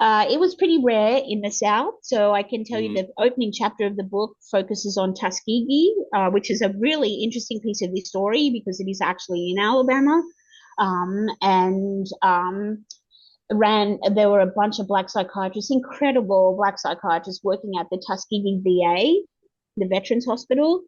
It was pretty rare in the South. So I can tell you Mm-hmm. the opening chapter of the book focuses on Tuskegee, which is a really interesting piece of this story because it is actually in Alabama. And there were a bunch of Black psychiatrists, incredible Black psychiatrists working at the Tuskegee VA, the Veterans Hospital,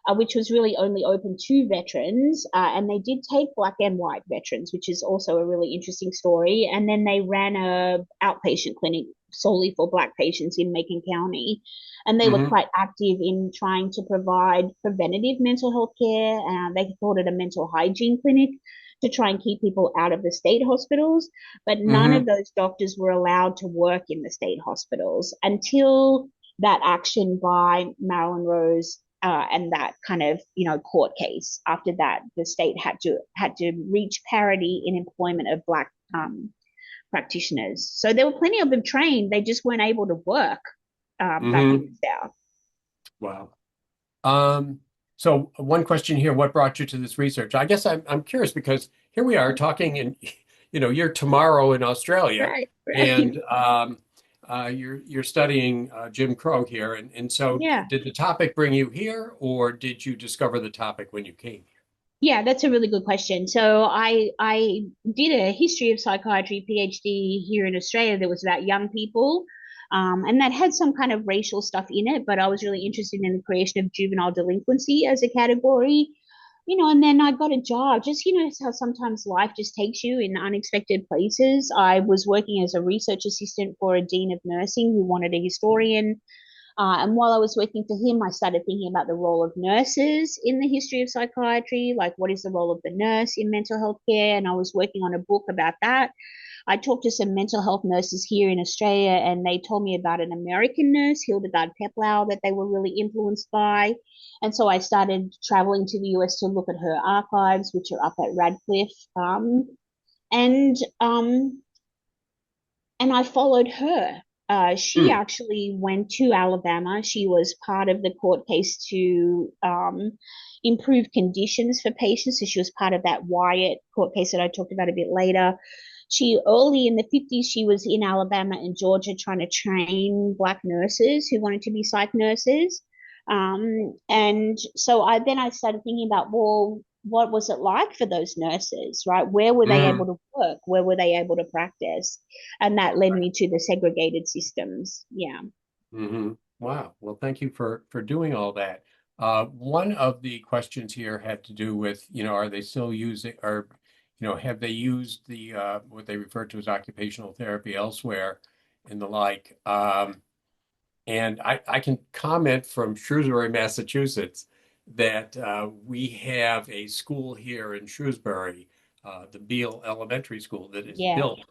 which was really only open to veterans. And they did take Black and white veterans, which is also a really interesting story. And then they ran a outpatient clinic solely for Black patients in Macon County. And they were Mm-hmm. quite active in trying to provide preventative mental health care. They called it a mental hygiene clinic to try and keep people out of the state hospitals. But none Mm-hmm. of those doctors were allowed to work in the state hospitals until that action by Marilyn Rose and that kind of court case. After that, the state had to reach parity in employment of Black practitioners. So there were plenty of them trained. They just weren't able to work back in Mm-hmm. the South. Wow. Um, so one question here, what brought you to this research? I guess I'm curious because here we are talking in, you're tomorrow in Australia Right, right. and you're studying Jim Crow here. And so Yeah. did the topic bring you here or did you discover the topic when you came here? Yeah, that's a really good question. So I did a history of psychiatry PhD here in Australia that was about young people, and that had some kind of racial stuff in it. But I was really interested in the creation of juvenile delinquency as a category, And then I got a job. Just how sometimes life just takes you in unexpected places. I was working as a research assistant for a dean of nursing who wanted a historian. And while I was working for him, I started thinking about the role of nurses in the history of psychiatry, like what is the role of the nurse in mental health care. And I was working on a book about that. I talked to some mental health nurses here in Australia, and they told me about an American nurse, Hildegard Peplau, that they were really influenced by. And so I started traveling to the US to look at her archives, which are up at Radcliffe. And and I followed her. She Hmm. actually went to Alabama. She was part of the court case to improve conditions for patients. So she was part of that Wyatt court case that I talked about a bit later. She early in the 50s, she was in Alabama and Georgia trying to train Black nurses who wanted to be psych nurses. And so I started thinking about, well, what was it like for those nurses, right? Where were they able Hmm. to work? Where were they able to practice? And that led me to the segregated systems. Yeah. Hmm. Wow. Well, thank you for doing all that. One of the questions here had to do with, are they still using or, have they used the what they refer to as occupational therapy elsewhere and the like? And I can comment from Shrewsbury, Massachusetts, that we have a school here in Shrewsbury, the Beale Elementary School, that is Yeah. built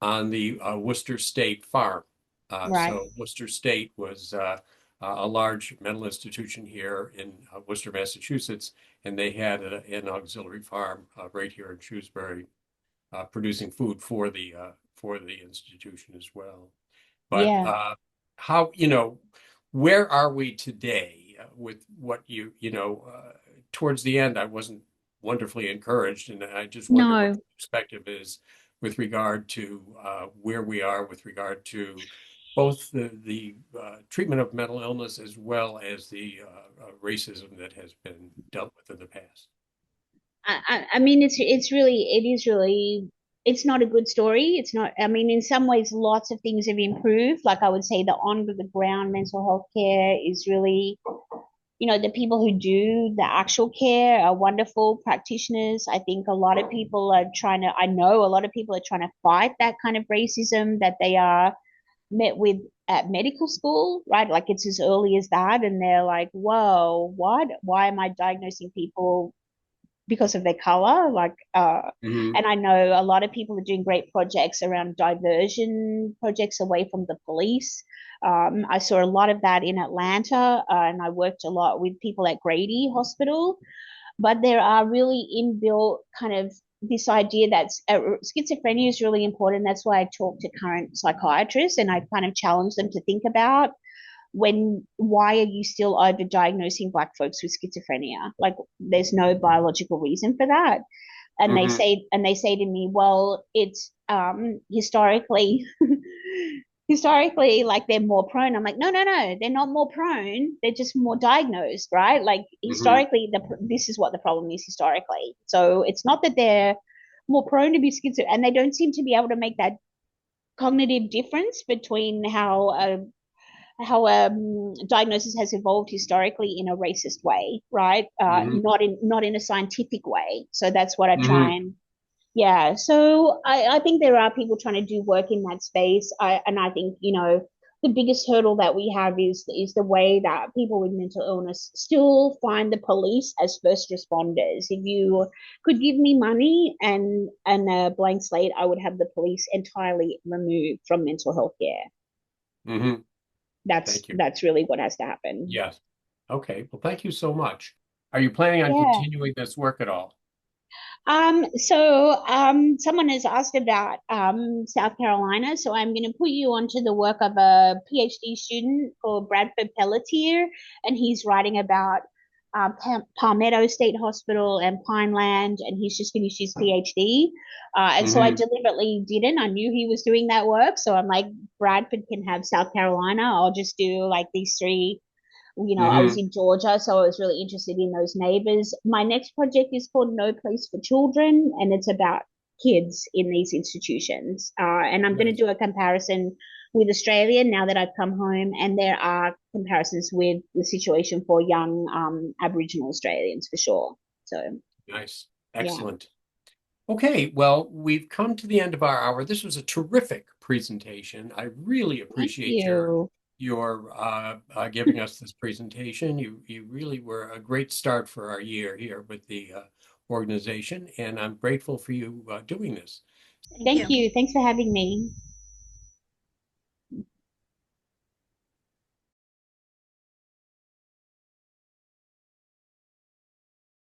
on the Worcester State Farm. Right. So Worcester State was a large mental institution here in Worcester, Massachusetts, and they had an auxiliary farm right here in Shrewsbury, producing food for the institution as well. But Yeah. how, where are we today with what towards the end, I wasn't wonderfully encouraged, and I just wonder what No. your perspective is with regard to where we are with regard to both the treatment of mental illness as well as the racism that has been dealt with in the past. I mean, it's not a good story. It's not, I mean, in some ways, lots of things have improved. Like I would say the on the ground mental health care is really, the people who do the actual care are wonderful practitioners. I think I know a lot of people are trying to fight that kind of racism that they are met with at medical school, right? Like it's as early as that. And they're like, whoa, what? Why am I diagnosing people because of their color? Hmm. And I know a lot of people are doing great projects around diversion projects away from the police. I saw a lot of that in Atlanta, and I worked a lot with people at Grady Hospital. But there are really inbuilt kind of this idea that schizophrenia is really important. That's why I talk to current psychiatrists and I kind of challenge them to think about why are you still overdiagnosing Black folks with schizophrenia? Like, there's no biological reason for that. And they Hmm. say to me, well, it's historically historically, like, they're more prone. I'm like, no, no, no, they're not more prone, they're just more diagnosed, right? Like, Hmm. historically, this is what the problem is historically. So it's not that they're more prone to be schizophrenic, and they don't seem to be able to make that cognitive difference between how diagnosis has evolved historically in a racist way, right? Hmm. Not in a scientific way. So that's what I try Hmm. and, yeah. So I think there are people trying to do work in that space. And I think, the biggest hurdle that we have is the way that people with mental illness still find the police as first responders. If you could give me money and a blank slate, I would have the police entirely removed from mental health care. Hmm. That's Thank you. that's really what has to happen. Yes. Okay. Well, thank you so much. Are you planning on Yeah. continuing this work at all? Someone has asked about South Carolina, so I'm going to put you onto the work of a PhD student called Bradford Pelletier, and he's writing about Palmetto State Hospital and Pineland, and he's just finished his PhD. And so I Hmm. deliberately didn't. I knew he was doing that work, so I'm like, Bradford can have South Carolina. I'll just do like these three. I was Hmm. in Georgia, so I was really interested in those neighbors. My next project is called No Place for Children, and it's about kids in these institutions. And I'm going to Nice. do a comparison with Australia now that I've come home, and there are comparisons with the situation for young Aboriginal Australians for sure. So, Nice. yeah. Excellent. Okay, well, we've come to the end of our hour. This was a terrific presentation. I really Thank appreciate you. your giving us this presentation. You really were a great start for our year here with the organization, and I'm grateful for you doing this. Thank Thank you. you. Thanks for having me.